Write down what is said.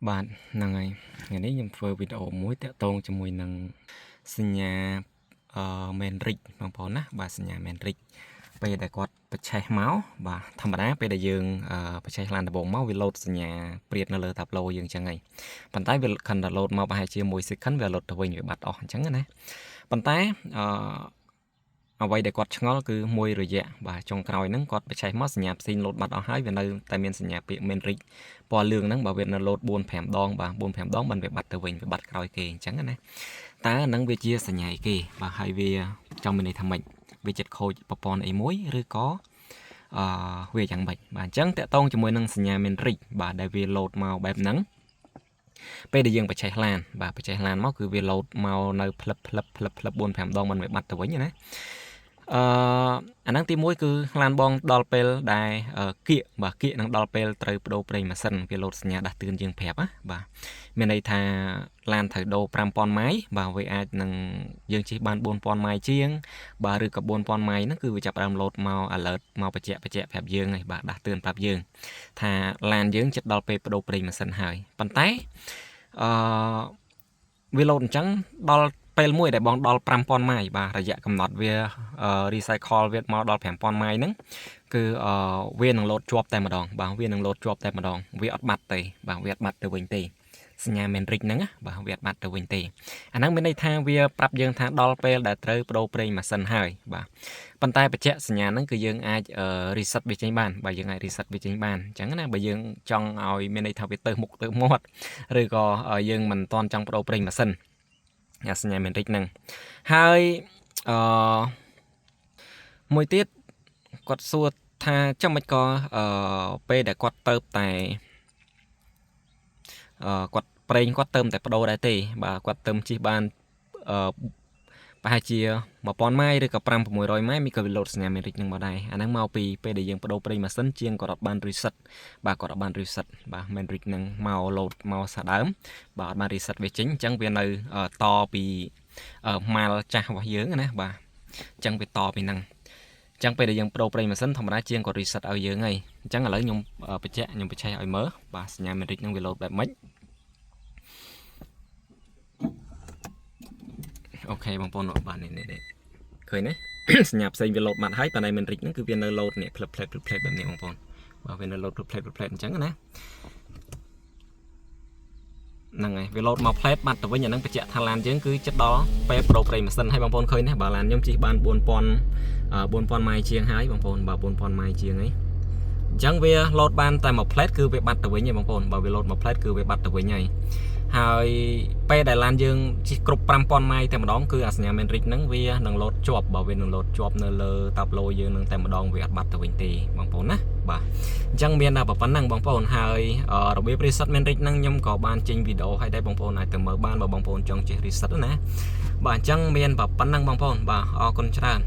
បាទហ្នឹងហើយថ្ងៃនេះខ្ញុំធ្វើវីដេអូមួយតាក់ទងជាមួយនឹងសញ្ញាមែនរិចបងប្អូនណាបាទសញ្ញាមែនរិចពេលដែលគាត់បញ្ឆេះមកបាទធម្មតាពេលដែលយើងបញ្ឆេះឡានដំបងមកវាលោតសញ្ញាព្រាតនៅលើតាប់ឡូយើងអញ្ចឹងហើយប៉ុន្តែវាខិនតែលោតមកប្រហែលជា1 second វាលោតទៅវិញវាបាត់អស់អញ្ចឹងណាប៉ុន្តែអ្វីដែលគាត់ឆ្ងល់គឺមួយរយៈបាទចុងក្រោយហ្នឹងគាត់បញ្ឆេះមកសញ្ញាផ្សេងលោតបាត់អស់ហើយវានៅតែមានសញ្ញាពាក្យមែនរិចពណ៌លឿងហ្នឹងបើវានៅលោត4 5ដងបាទ4 5ដងបានវាបាត់ទៅវិញវាបាត់ក្រោយគេអញ្ចឹងណាតើហ្នឹងវាជាសញ្ញាគេបាទហើយវាចង់មានន័យថាម៉េចវាចិត្តខូចប្រព័ន្ធអីមួយឬក៏វាយ៉ាងម៉េចបាទអញ្ចឹងតកតងជាមួយនឹងសញ្ញាមែនរិចបាទដែលវាលោតមកបែបហ្នឹងពេលដែលយើងបញ្ឆេះឡានបាទបញ្ឆេះឡានមកគឺវាលោតមកនៅផ្លឹប4 5ដងមិនវាបាត់ទៅវិញណាអាហ្នឹងទី1គឺឡានបងដល់ពេលដែលគៀកបាទគៀកនឹងដល់ពេលត្រូវបដូរប្រេងម៉ាស៊ីនវាលោតសញ្ញាដាស់តឿនយើងប្រាប់ណាបាទមានន័យថាឡានត្រូវដូរ 5000 ម៉ាយបាទវាអាចនឹងយើងជិះបាន 4000 ម៉ាយជាងបាទឬក៏ 4000 ម៉ាយហ្នឹងគឺវាចាប់ផ្ដើមលោតមក alert មកបញ្ជាក់ប្រាប់យើងហើយបាទដាស់តឿនប្រាប់យើងថាឡានយើងជិតដល់ពេលបដូរប្រេងម៉ាស៊ីនហើយប៉ុន្តែវាលោតអញ្ចឹងដល់ពេលមួយដែលបងដល់ 5000 ម៉ាយបាទរយៈកំណត់វាrecycle វាមកដល់ 5000 ម៉ាយហ្នឹងគឺវានឹងលោតជាប់តែម្ដងបាទវានឹងលោតជាប់តែម្ដងវាអត់បាត់ទេបាទវាអត់បាត់ទៅវិញទេសញ្ញាមែនរិចហ្នឹងបាទវាអត់បាត់ទៅវិញទេអាហ្នឹងមានន័យថាវាប្រាប់យើងថាដល់ពេលដែលត្រូវបដូរប្រេងម៉ាស៊ីនហើយបាទប៉ុន្តែបញ្ជាក់សញ្ញាហ្នឹងគឺយើងអាចreset វាចេញបានបាទយើងអាច reset វាចេញបានអញ្ចឹងណាបើយើងចង់ឲ្យមានន័យថាវាទៅមុខទៅមាត់ឬក៏យើងមិនទាន់ចង់បដូរប្រេងម៉ាស៊ីនសញ្ញាមែនរិចហ្នឹងហើយមួយទៀតគាត់សួរថាចាំមិនក៏ពេលដែលគាត់ទៅតែគាត់ប្រេងគាត់ទៅតែបដូរដែរទេបាទគាត់ទៅជិះបានប្រហែលជា1000 ម៉ាយឬក៏500-600 ម៉ាយមានក៏វាលោតសញ្ញាមែនរិចហ្នឹងមកដែរអាហ្នឹងមកពីពេលដែលយើងបដូរប្រេងម៉ាស៊ីនជាងគាត់អត់បាន reset បាទគាត់អត់បាន reset បាទមែនរិចហ្នឹងមកលោតមកសាដើមបាទអត់បាន reset វាចេញអញ្ចឹងវានៅតពីម៉ាល់ចាស់របស់យើងណាបាទអញ្ចឹងវាតពីហ្នឹងអញ្ចឹងពេលដែលយើងបដូរប្រេងម៉ាស៊ីនធម្មតាជាងគាត់ reset ឲ្យយើងហើយអញ្ចឹងឥឡូវខ្ញុំបញ្ជាក់ខ្ញុំបញ្ឆេះឲ្យមើលបាទសញ្ញាមែនរិចហ្នឹងវាលោតបែបម៉េចអូខេបងប្អូនបាទនេះឃើញទេសញ្ញាផ្សេងវាលោតបាត់ហើយប៉ុន្តែមែនរិចហ្នឹងគឺវានៅលោតនេះផ្លឹបបែបនេះបងប្អូនបាទវានៅលោតផ្លែតអញ្ចឹងណាហ្នឹងហើយវាលោតមកផ្លែតបាត់ទៅវិញអាហ្នឹងបញ្ជាក់ថាឡានយើងគឺចិត្តដល់ពេលបដូរប្រេងម៉ាស៊ីនហើយបងប្អូនឃើញណាបាទឡានខ្ញុំជិះបាន 4000 ម៉ាយជាងហើយបងប្អូនបាទ 4000 ម៉ាយជាងហើយអញ្ចឹងវាលោតបានតែមួយផ្លែតគឺវាបាត់ទៅវិញហើយបងប្អូនបើវាលោតមួយផ្លែតគឺវាបាត់ទៅវិញហើយពេលដែលឡានយើងជិះគ្រប់ 5000 ម៉ាយតែម្ដងគឺអាសញ្ញាមែនរិចហ្នឹងវានឹងលោតជាប់បើវានឹងលោតជាប់នៅលើតាប់ឡូយើងនឹងតែម្ដងវាអត់បាត់ទៅវិញទេបងប្អូនណាបាទអញ្ចឹងមានតែប៉ុណ្ណឹងបងប្អូនហើយរបៀប reset មែនរិចហ្នឹងខ្ញុំក៏បានចេញវីដេអូឲ្យដែរបងប្អូនអាចទៅមើលបានបើបងប្អូនចង់ចេះ reset ណាបាទអញ្ចឹងមានប៉ុណ្ណឹងបងប្អូនបាទអរគុណច្រើន